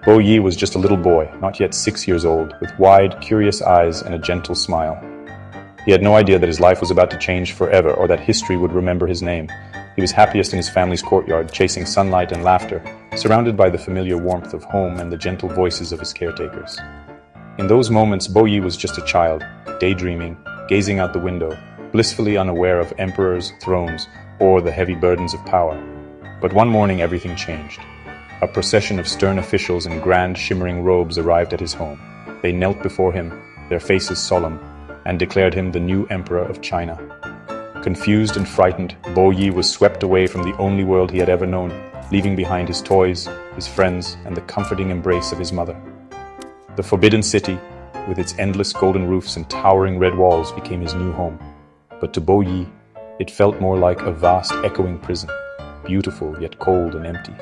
Bo Yi was just a little boy, not yet 6 years old, with wide, curious eyes and a gentle smile. He had no idea that his life was about to change forever or that history would remember his name. He was happiest in his family's courtyard, chasing sunlight and laughter, surrounded by the familiar warmth of home and the gentle voices of his caretakers. In those moments, Bo Yi was just a child, daydreaming, gazing out the window, blissfully unaware of emperors, thrones, or the heavy burdens of power. But one morning everything changed. A procession of stern officials in grand, shimmering robes arrived at his home. They knelt before him, their faces solemn, and declared him the new emperor of China. Confused and frightened, Bo Yi was swept away from the only world he had ever known, leaving behind his toys, his friends, and the comforting embrace of his mother. The Forbidden City, with its endless golden roofs and towering red walls, became his new home. But to Bo Yi, it felt more like a vast, echoing prison, beautiful yet cold and empty.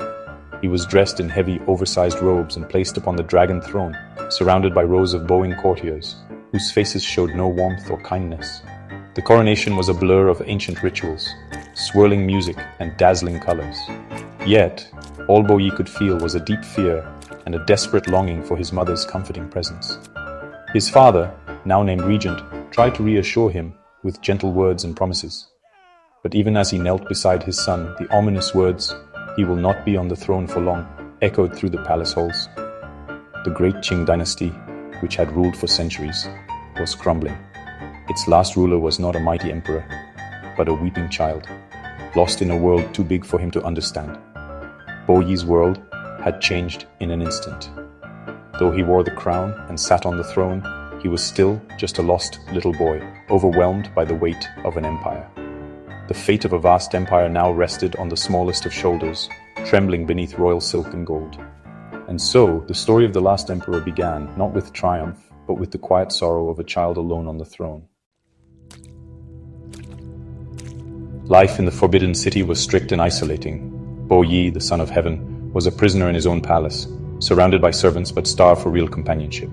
He was dressed in heavy, oversized robes and placed upon the dragon throne, surrounded by rows of bowing courtiers, whose faces showed no warmth or kindness. The coronation was a blur of ancient rituals, swirling music and dazzling colors. Yet, all Bo Yi could feel was a deep fear and a desperate longing for his mother's comforting presence. His father, now named Regent, tried to reassure him with gentle words and promises. But even as he knelt beside his son, the ominous words, "He will not be on the throne for long," echoed through the palace halls. The great Qing dynasty, which had ruled for centuries, was crumbling. Its last ruler was not a mighty emperor, but a weeping child, lost in a world too big for him to understand. Bo Yi's world had changed in an instant. Though he wore the crown and sat on the throne, he was still just a lost little boy, overwhelmed by the weight of an empire. The fate of a vast empire now rested on the smallest of shoulders, trembling beneath royal silk and gold. And so, the story of the last emperor began, not with triumph, but with the quiet sorrow of a child alone on the throne. Life in the Forbidden City was strict and isolating. Bo Yi, the son of heaven, was a prisoner in his own palace, surrounded by servants but starved for real companionship.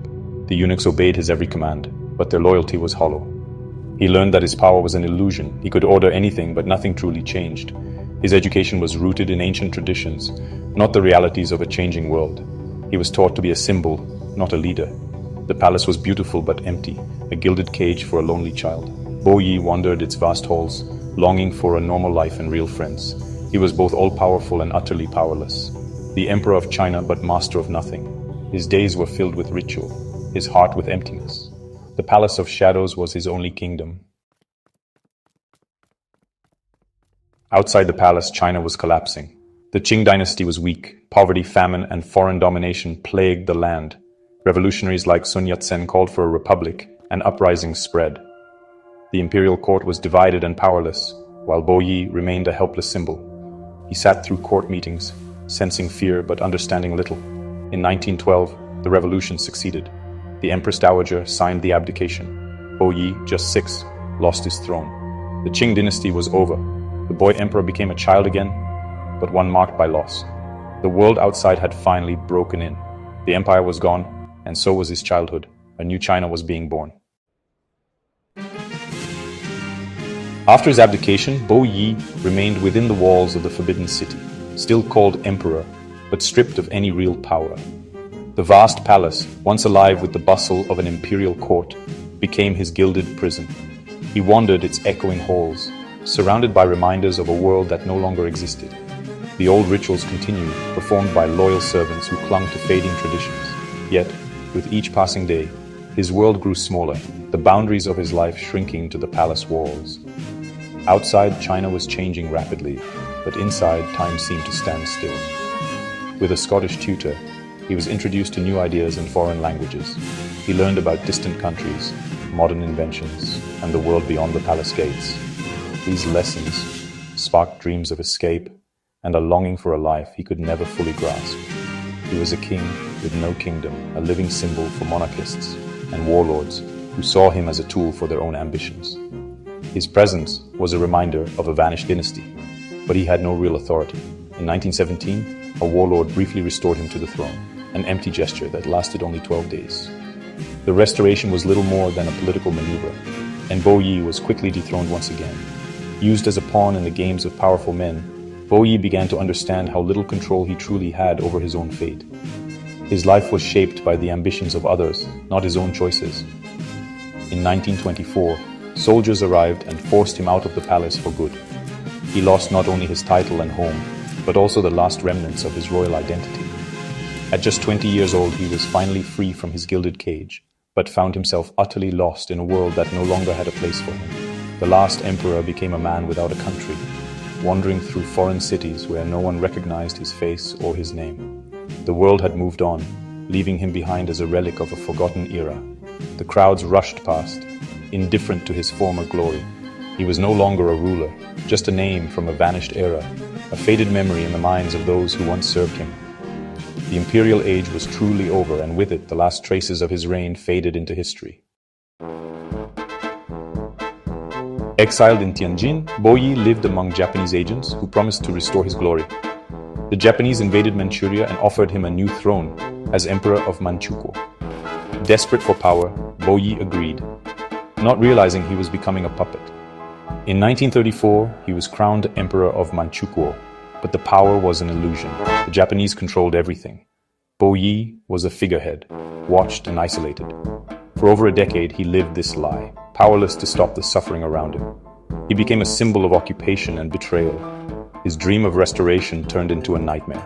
The eunuchs obeyed his every command, but their loyalty was hollow. He learned that his power was an illusion. He could order anything, but nothing truly changed. His education was rooted in ancient traditions, not the realities of a changing world. He was taught to be a symbol, not a leader. The palace was beautiful but empty, a gilded cage for a lonely child. Bo Yi wandered its vast halls, longing for a normal life and real friends. He was both all-powerful and utterly powerless. The emperor of China, but master of nothing. His days were filled with ritual, his heart with emptiness. The Palace of Shadows was his only kingdom. Outside the palace, China was collapsing. The Qing dynasty was weak. Poverty, famine, and foreign domination plagued the land. Revolutionaries like Sun Yat-sen called for a republic, and uprisings spread. The imperial court was divided and powerless, while Bo Yi remained a helpless symbol. He sat through court meetings, sensing fear but understanding little. In 1912, the revolution succeeded. The Empress Dowager signed the abdication. Bo Yi, just 6, lost his throne. The Qing dynasty was over. The boy emperor became a child again, but one marked by loss. The world outside had finally broken in. The empire was gone, and so was his childhood. A new China was being born. After his abdication, Bo Yi remained within the walls of the Forbidden City, still called emperor, but stripped of any real power. The vast palace, once alive with the bustle of an imperial court, became his gilded prison. He wandered its echoing halls, surrounded by reminders of a world that no longer existed. The old rituals continued, performed by loyal servants who clung to fading traditions. Yet, with each passing day, his world grew smaller, the boundaries of his life shrinking to the palace walls. Outside, China was changing rapidly, but inside, time seemed to stand still. With a Scottish tutor, he was introduced to new ideas in foreign languages. He learned about distant countries, modern inventions, and the world beyond the palace gates. These lessons sparked dreams of escape and a longing for a life he could never fully grasp. He was a king with no kingdom, a living symbol for monarchists and warlords who saw him as a tool for their own ambitions. His presence was a reminder of a vanished dynasty, but he had no real authority. In 1917, a warlord briefly restored him to the throne, an empty gesture that lasted only 12 days. The restoration was little more than a political maneuver, and Bo Yi was quickly dethroned once again. Used as a pawn in the games of powerful men, Bo Yi began to understand how little control he truly had over his own fate. His life was shaped by the ambitions of others, not his own choices. In 1924, soldiers arrived and forced him out of the palace for good. He lost not only his title and home, but also the last remnants of his royal identity. At just 20 years old, he was finally free from his gilded cage, but found himself utterly lost in a world that no longer had a place for him. The last emperor became a man without a country, wandering through foreign cities where no one recognized his face or his name. The world had moved on, leaving him behind as a relic of a forgotten era. The crowds rushed past, indifferent to his former glory. He was no longer a ruler, just a name from a vanished era, a faded memory in the minds of those who once served him. The imperial age was truly over, and with it, the last traces of his reign faded into history. Exiled in Tianjin, Bo Yi lived among Japanese agents who promised to restore his glory. The Japanese invaded Manchuria and offered him a new throne as Emperor of Manchukuo. Desperate for power, Bo Yi agreed, not realizing he was becoming a puppet. In 1934, he was crowned Emperor of Manchukuo, but the power was an illusion. The Japanese controlled everything. Bo Yi was a figurehead, watched and isolated. For over a decade, he lived this lie, powerless to stop the suffering around him. He became a symbol of occupation and betrayal. His dream of restoration turned into a nightmare.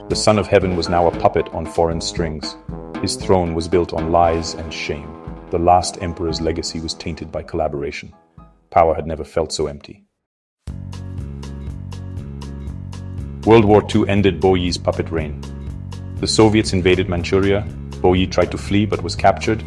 The Son of Heaven was now a puppet on foreign strings. His throne was built on lies and shame. The last emperor's legacy was tainted by collaboration. Power had never felt so empty. World War II ended Bo Yi's puppet reign. The Soviets invaded Manchuria. Bo Yi tried to flee but was captured.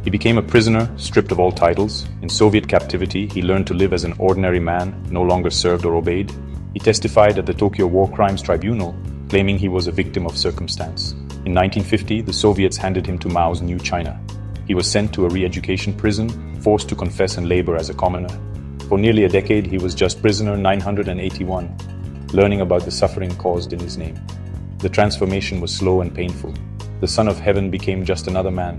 He became a prisoner, stripped of all titles. In Soviet captivity, he learned to live as an ordinary man, no longer served or obeyed. He testified at the Tokyo War Crimes Tribunal, claiming he was a victim of circumstance. In 1950, the Soviets handed him to Mao's New China. He was sent to a re-education prison, forced to confess and labor as a commoner. For nearly a decade, he was just prisoner 981, learning about the suffering caused in his name. The transformation was slow and painful. The Son of Heaven became just another man.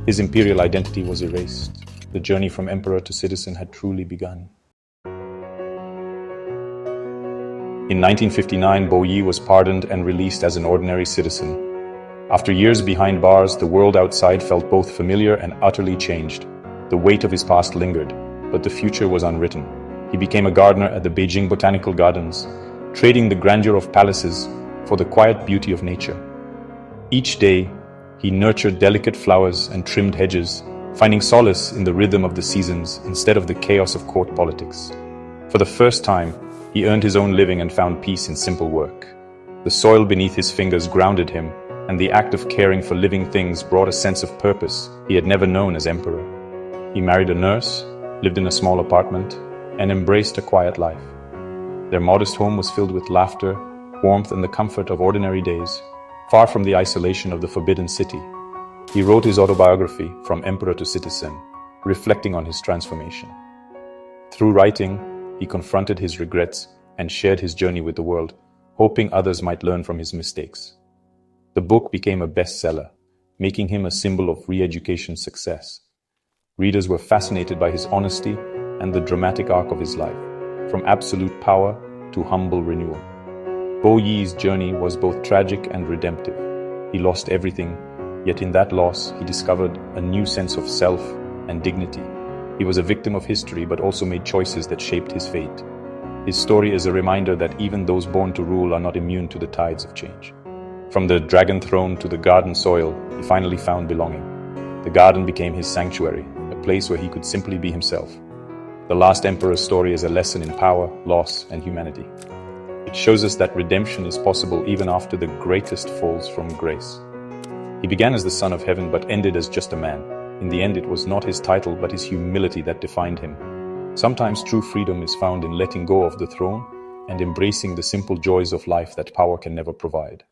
His imperial identity was erased. The journey from emperor to citizen had truly begun. In 1959, Bo Yi was pardoned and released as an ordinary citizen. After years behind bars, the world outside felt both familiar and utterly changed. The weight of his past lingered, but the future was unwritten. He became a gardener at the Beijing Botanical Gardens, trading the grandeur of palaces for the quiet beauty of nature. Each day, he nurtured delicate flowers and trimmed hedges, finding solace in the rhythm of the seasons instead of the chaos of court politics. For the first time, he earned his own living and found peace in simple work. The soil beneath his fingers grounded him, and the act of caring for living things brought a sense of purpose he had never known as emperor. He married a nurse, lived in a small apartment, and embraced a quiet life. Their modest home was filled with laughter, warmth, and the comfort of ordinary days, far from the isolation of the forbidden city. He wrote his autobiography, From Emperor to Citizen, reflecting on his transformation. Through writing, he confronted his regrets and shared his journey with the world, hoping others might learn from his mistakes. The book became a bestseller, making him a symbol of re-education success. Readers were fascinated by his honesty and the dramatic arc of his life, from absolute power to humble renewal. Bo Yi's journey was both tragic and redemptive. He lost everything, yet in that loss, he discovered a new sense of self and dignity. He was a victim of history, but also made choices that shaped his fate. His story is a reminder that even those born to rule are not immune to the tides of change. From the dragon throne to the garden soil, he finally found belonging. The garden became his sanctuary, a place where he could simply be himself. The last emperor's story is a lesson in power, loss, and humanity. It shows us that redemption is possible even after the greatest falls from grace. He began as the Son of Heaven but ended as just a man. In the end, it was not his title but his humility that defined him. Sometimes true freedom is found in letting go of the throne and embracing the simple joys of life that power can never provide.